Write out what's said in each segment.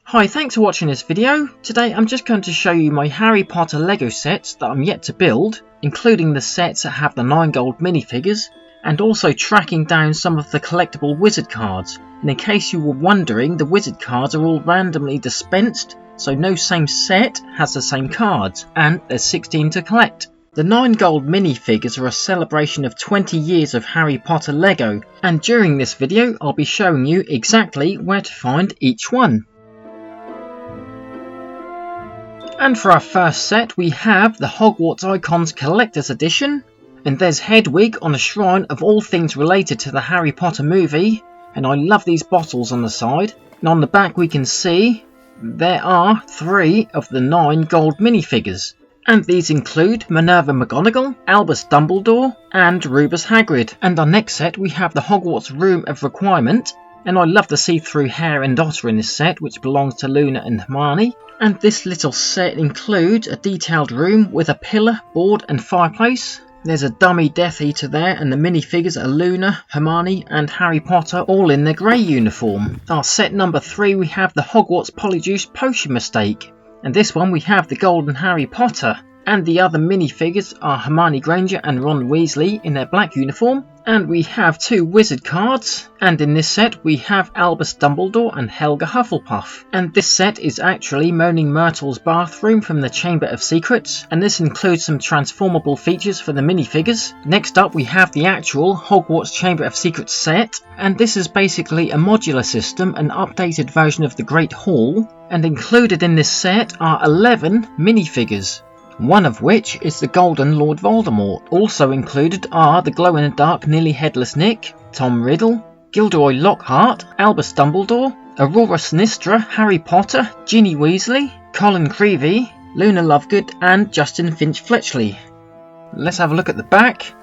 Hi, thanks for watching this video. Today I'm just going to show you my Harry Potter Lego sets that I'm yet to build, including the sets that have the 9 gold minifigures, and also tracking down some of the collectible wizard cards. And in case you were wondering, the wizard cards are all randomly dispensed, so no same set has the same cards, and there's 16 to collect. The 9 gold minifigures are a celebration of 20 years of Harry Potter Lego, and during this video I'll be showing you exactly where to find each one. And for our first set we have the Hogwarts Icons Collector's Edition, and there's Hedwig on a shrine of all things related to the Harry Potter movie, and I love these bottles on the side. And on the back we can see there are 3 of the 9 gold minifigures, and these include Minerva McGonagall, Albus Dumbledore and Rubus Hagrid. And our next set we have the Hogwarts Room of Requirement, and I love the see-through hair and otter in this set, which belongs to Luna and Hermione. And this little set includes a detailed room with a pillar, board and fireplace. There's a dummy Death Eater there, and the minifigures are Luna, Hermione and Harry Potter, all in their grey uniform. Our set number 3 we have the Hogwarts Polyjuice Potion Mistake, and this one we have the Golden Harry Potter. And the other minifigures are Hermione Granger and Ron Weasley in their black uniform. And we have 2 wizard cards, and in this set we have Albus Dumbledore and Helga Hufflepuff. And this set is actually Moaning Myrtle's bathroom from the Chamber of Secrets, and this includes some transformable features for the minifigures. Next up we have the actual Hogwarts Chamber of Secrets set, and this is basically a modular system, an updated version of the Great Hall, and included in this set are 11 minifigures, one of which is the Golden Lord Voldemort. Also included are the glow-in-the-dark Nearly Headless Nick, Tom Riddle, Gilderoy Lockhart, Albus Dumbledore, Aurora Sinistra, Harry Potter, Ginny Weasley, Colin Creevey, Luna Lovegood and Justin Finch-Fletchley. Let's have a look at the back.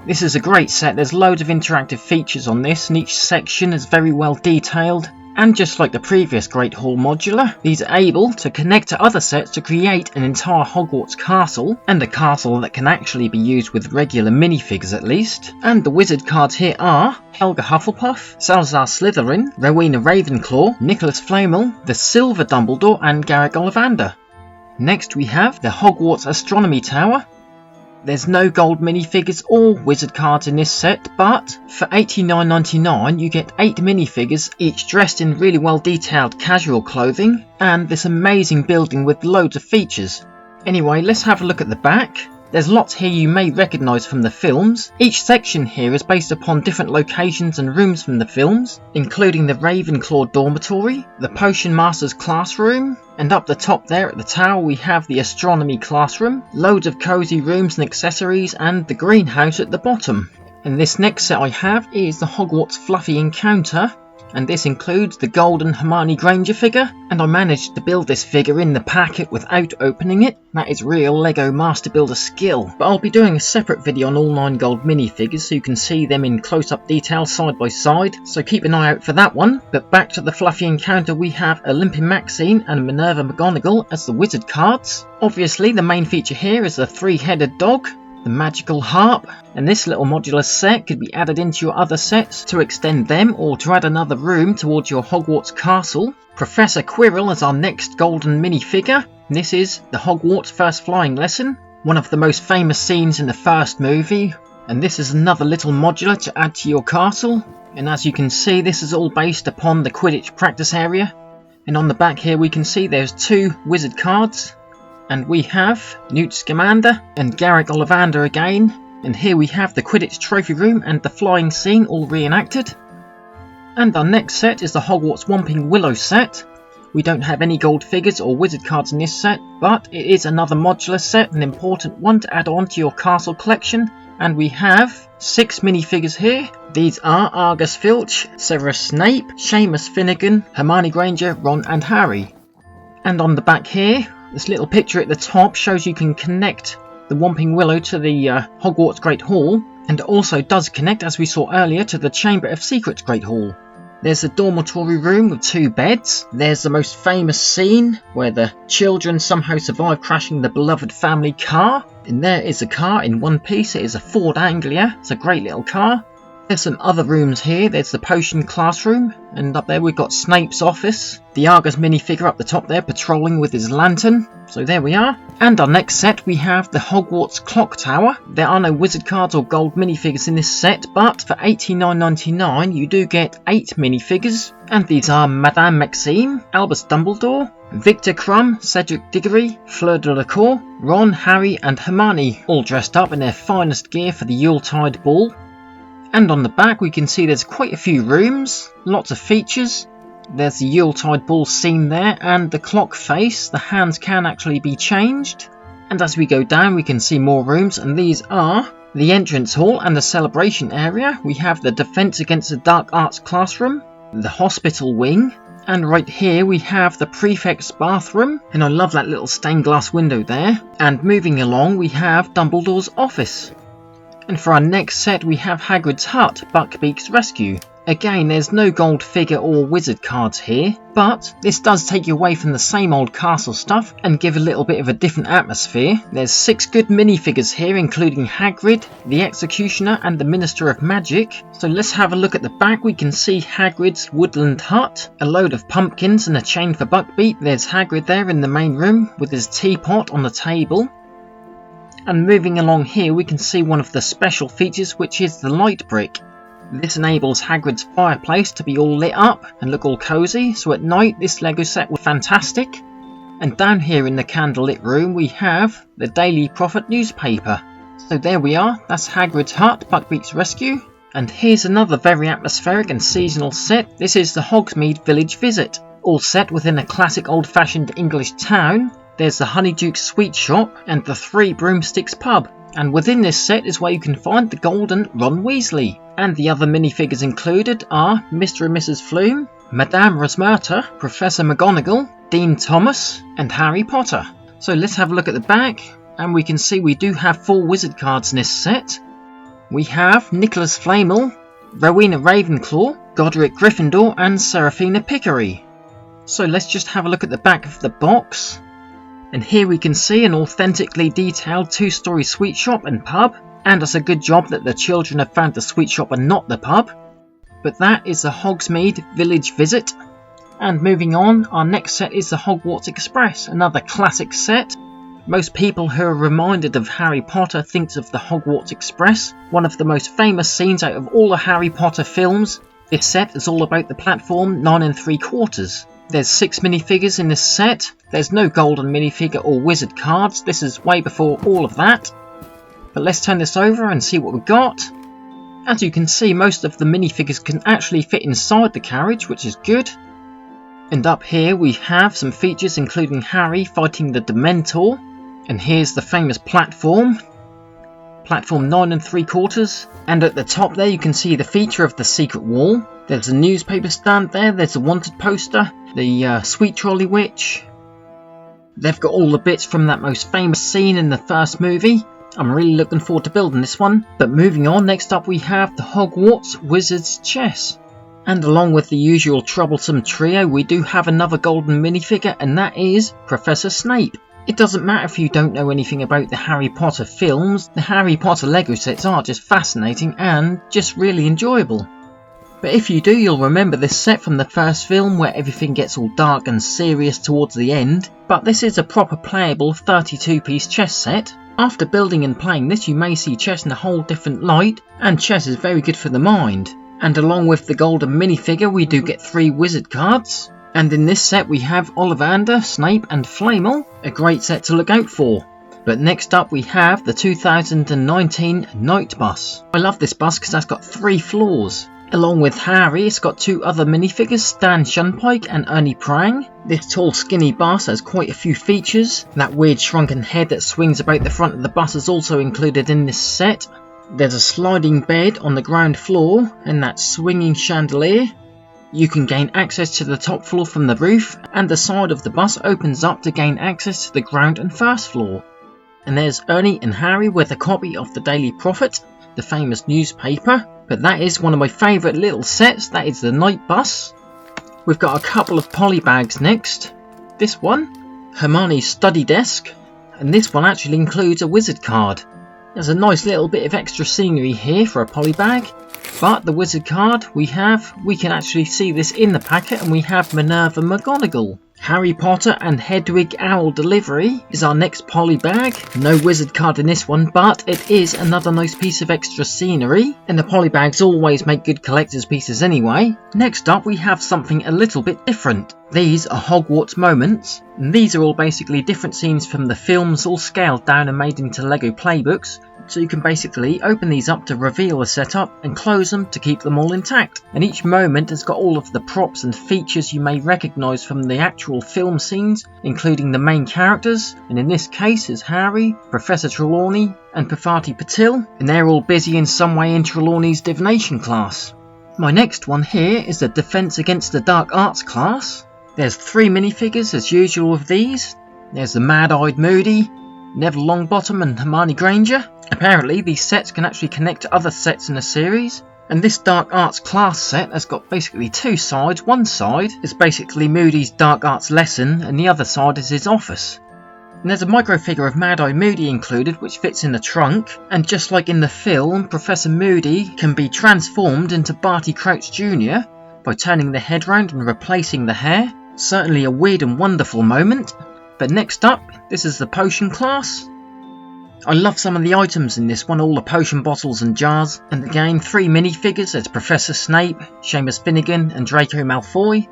This is a great set. There's loads of interactive features on this, and each section is very well detailed. And just like the previous Great Hall modular, these are able to connect to other sets to create an entire Hogwarts castle, and a castle that can actually be used with regular minifigures at least. And the wizard cards here are Helga Hufflepuff, Salazar Slytherin, Rowena Ravenclaw, Nicholas Flamel, the Silver Dumbledore and Garrick Ollivander. Next we have the Hogwarts Astronomy Tower. There's no gold minifigures or wizard cards in this set, but for $89.99 you get 8 minifigures, each dressed in really well detailed casual clothing, and this amazing building with loads of features. Anyway, let's have a look at the back. There's lots here you may recognise from the films. Each section here is based upon different locations and rooms from the films, including the Ravenclaw dormitory, the Potion Master's classroom, and up the top there at the tower we have the Astronomy classroom, loads of cosy rooms and accessories, and the greenhouse at the bottom. And this next set I have is the Hogwarts Fluffy Encounter, and this includes the golden Hermione Granger figure, and I managed to build this figure in the packet without opening it. That is real Lego Master Builder skill. But I'll be doing a separate video on all 9 gold minifigures so you can see them in close-up detail side by side, so keep an eye out for that one. But back to the Fluffy Encounter, we have Olympia Maxine and Minerva McGonagall as the wizard cards. Obviously the main feature here is the 3-headed dog, the magical harp, and this little modular set could be added into your other sets to extend them or to add another room towards your Hogwarts castle. Professor Quirrell is our next golden minifigure. This is the Hogwarts First Flying Lesson, one of the most famous scenes in the first movie, and this is another little modular to add to your castle. And as you can see, this is all based upon the Quidditch practice area. And on the back here we can see there's 2 wizard cards, and we have Newt Scamander and Garrick Ollivander again. And here we have the Quidditch trophy room and the flying scene all reenacted. And our next set is the Hogwarts Whomping Willow set. We don't have any gold figures or wizard cards in this set, but it is another modular set, an important one to add on to your castle collection. And we have 6 minifigures here. These are Argus Filch, Severus Snape, Seamus Finnegan, Hermione Granger, Ron and Harry. And on the back here, this little picture at the top shows you can connect the Whomping Willow to the Hogwarts Great Hall, and it also does connect, as we saw earlier, to the Chamber of Secrets Great Hall. There's a dormitory room with 2 beds. There's the most famous scene where the children somehow survive crashing the beloved family car. And there is a car in one piece. It is a Ford Anglia. It's a great little car. There's some other rooms here. There's the potion classroom, and up there we've got Snape's office. The Argus minifigure up the top there patrolling with his lantern. So there we are. And our next set we have the Hogwarts clock tower. There are no wizard cards or gold minifigures in this set, but for $89.99 you do get 8 minifigures. And these are Madame Maxime, Albus Dumbledore, Victor Crumb, Cedric Diggory, Fleur Delacour, Ron, Harry and Hermione, all dressed up in their finest gear for the Yuletide ball. And on the back we can see there's quite a few rooms, lots of features. There's the Yuletide ball scene there, and the clock face, the hands can actually be changed. And as we go down we can see more rooms, and these are the entrance hall and the celebration area. We have the Defence Against the Dark Arts classroom, the hospital wing, and right here we have the prefect's bathroom, and I love that little stained glass window there. And moving along we have Dumbledore's office. And for our next set we have Hagrid's hut, Buckbeak's rescue. Again, there's no gold figure or wizard cards here, but this does take you away from the same old castle stuff and give a little bit of a different atmosphere. There's 6 good minifigures here, including Hagrid, the Executioner and the Minister of Magic. So let's have a look at the back. We can see Hagrid's woodland hut, a load of pumpkins and a chain for Buckbeak. There's Hagrid there in the main room with his teapot on the table. And moving along here we can see one of the special features, which is the light brick. This enables Hagrid's fireplace to be all lit up and look all cosy, so at night this Lego set was fantastic. And down here in the candlelit room we have the Daily Prophet newspaper. So there we are, that's Hagrid's hut, Buckbeak's rescue. And here's another very atmospheric and seasonal set. This is the Hogsmeade village visit, all set within a classic old-fashioned English town. There's the Honeyduke's sweet shop and the 3 Broomsticks pub. And within this set is where you can find the golden Ron Weasley. And the other minifigures included are Mr. and Mrs. Flume, Madame Rosmerta, Professor McGonagall, Dean Thomas and Harry Potter. So let's have a look at the back, and we can see we do have 4 wizard cards in this set. We have Nicholas Flamel, Rowena Ravenclaw, Godric Gryffindor and Seraphina Pickery. So let's just have a look at the back of the box. And here we can see an authentically detailed 2-storey sweet shop and pub, and it's a good job that the children have found the sweet shop and not the pub. But that is the Hogsmeade village visit. And moving on, our next set is the Hogwarts Express, another classic set. Most people who are reminded of Harry Potter thinks of the Hogwarts Express, one of the most famous scenes out of all the Harry Potter films. This set is all about the platform 9 3/4. There's 6 minifigures in this set. There's no golden minifigure or wizard cards. This is way before all of that. But let's turn this over and see what we've got. As you can see, most of the minifigures can actually fit inside the carriage, which is good. And up here we have some features including Harry fighting the Dementor. And here's the famous platform. Platform 9 3/4. And at the top there you can see the feature of the secret wall. There's a newspaper stand there, there's a wanted poster, the Sweet Trolley Witch. They've got all the bits from that most famous scene in the first movie. I'm really looking forward to building this one. But moving on, next up we have the Hogwarts Wizard's Chess. And along with the usual troublesome trio, we do have another golden minifigure, and that is Professor Snape. It doesn't matter if you don't know anything about the Harry Potter films, the Harry Potter Lego sets are just fascinating and just really enjoyable. But if you do, you'll remember this set from the first film where everything gets all dark and serious towards the end. But this is a proper playable 32-piece chess set. After building and playing this, you may see chess in a whole different light, and chess is very good for the mind. And along with the golden minifigure, we do get 3 wizard cards. And in this set we have Ollivander, Snape and Flamel, a great set to look out for. But next up we have the 2019 Night Bus. I love this bus because that's got 3 floors. Along with Harry, it's got 2 other minifigures, Stan Shunpike and Ernie Prang. This tall skinny bus has quite a few features. That weird shrunken head that swings about the front of the bus is also included in this set. There's a sliding bed on the ground floor and that swinging chandelier. You can gain access to the top floor from the roof, and the side of the bus opens up to gain access to the ground and first floor. And there's Ernie and Harry with a copy of the Daily Prophet, the famous newspaper. But that is one of my favourite little sets. That is the night bus. We've got a couple of polybags next. This one, Hermione's study desk, and this one actually includes a wizard card. There's a nice little bit of extra scenery here for a polybag, but the wizard card we can actually see this in the packet, and we have Minerva McGonagall. Harry Potter and Hedwig Owl Delivery is our next polybag. No wizard card in this one, but it is another nice piece of extra scenery, and the polybags always make good collector's pieces anyway. Next up we have something a little bit different. These are Hogwarts moments, and these are all basically different scenes from the films, all scaled down and made into Lego playbooks. So you can basically open these up to reveal the setup and close them to keep them all intact. And each moment has got all of the props and features you may recognise from the actual film scenes, including the main characters, and in this case is Harry, Professor Trelawney and Parvati Patil, and they're all busy in some way in Trelawney's divination class. My next one here is the Defence Against the Dark Arts class. There's 3 minifigures as usual of these. There's the Mad-Eyed Moody, Neville Longbottom and Hermione Granger. Apparently these sets can actually connect to other sets in the series, and this Dark Arts class set has got basically 2 sides. One side is basically Moody's Dark Arts lesson and the other side is his office. And there's a micro figure of Mad-Eye Moody included, which fits in the trunk, and just like in the film, Professor Moody can be transformed into Barty Crouch Jr. by turning the head round and replacing the hair. Certainly a weird and wonderful moment. But next up, this is the potion class. I love some of the items in this one, all the potion bottles and jars. And again, 3 minifigures. There's Professor Snape, Seamus Finnegan and Draco Malfoy.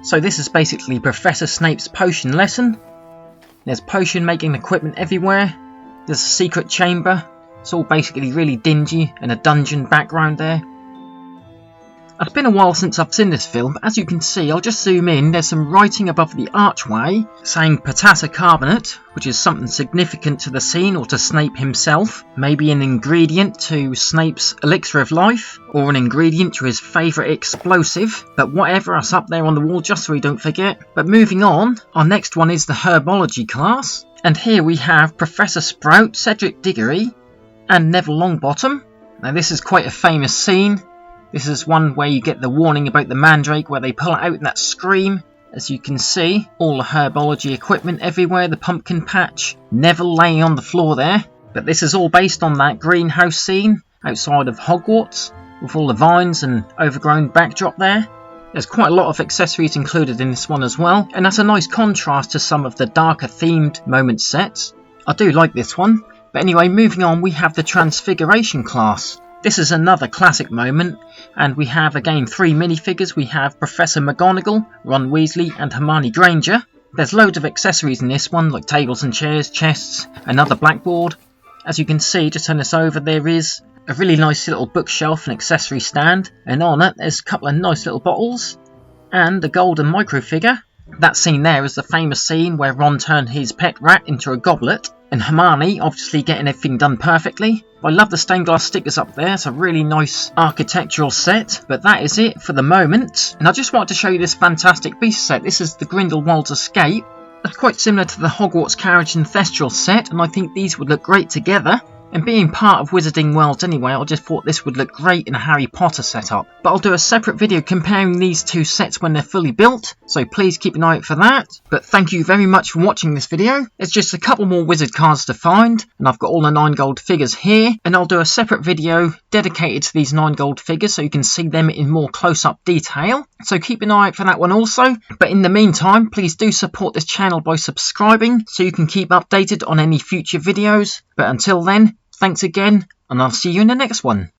So this is basically Professor Snape's potion lesson. There's potion making equipment everywhere. There's a secret chamber. It's all basically really dingy and a dungeon background there. It's been a while since I've seen this film, but as you can see, I'll just zoom in, there's some writing above the archway saying potassium carbonate, which is something significant to the scene or to Snape himself. Maybe an ingredient to Snape's elixir of life, or an ingredient to his favourite explosive, but whatever, it's up there on the wall just so we don't forget. But moving on, our next one is the herbology class, and here we have Professor Sprout, Cedric Diggory and Neville Longbottom. Now this is quite a famous scene. This is one where you get the warning about the mandrake where they pull it out in that scream. As you can see, all the herbology equipment everywhere, the pumpkin patch, Neville laying on the floor there. But this is all based on that greenhouse scene outside of Hogwarts, with all the vines and overgrown backdrop there. There's quite a lot of accessories included in this one as well, and that's a nice contrast to some of the darker themed moment sets. I do like this one. But anyway, moving on, we have the Transfiguration class. This is another classic moment, and we have again 3 minifigures. We have Professor McGonagall, Ron Weasley and Hermione Granger. There's loads of accessories in this one, like tables and chairs, chests, another blackboard. As you can see, just turn this over, there is a really nice little bookshelf and accessory stand, and on it there's a couple of nice little bottles, and a golden micro figure. That scene there is the famous scene where Ron turned his pet rat into a goblet, and Hermione obviously getting everything done perfectly. I love the stained glass stickers up there, it's a really nice architectural set, but that is it for the moment. And I just wanted to show you this fantastic piece set. This is the Grindelwald's Escape. It's quite similar to the Hogwarts Carriage and Thestral set, and I think these would look great together. And being part of Wizarding Worlds anyway, I just thought this would look great in a Harry Potter setup. But I'll do a separate video comparing these 2 sets when they're fully built, so please keep an eye out for that. But thank you very much for watching this video. It's just a couple more wizard cards to find, and I've got all the 9 gold figures here, and I'll do a separate video dedicated to these 9 gold figures so you can see them in more close-up detail. So keep an eye out for that one also. But in the meantime, please do support this channel by subscribing so you can keep updated on any future videos. But until then, thanks again, and I'll see you in the next one.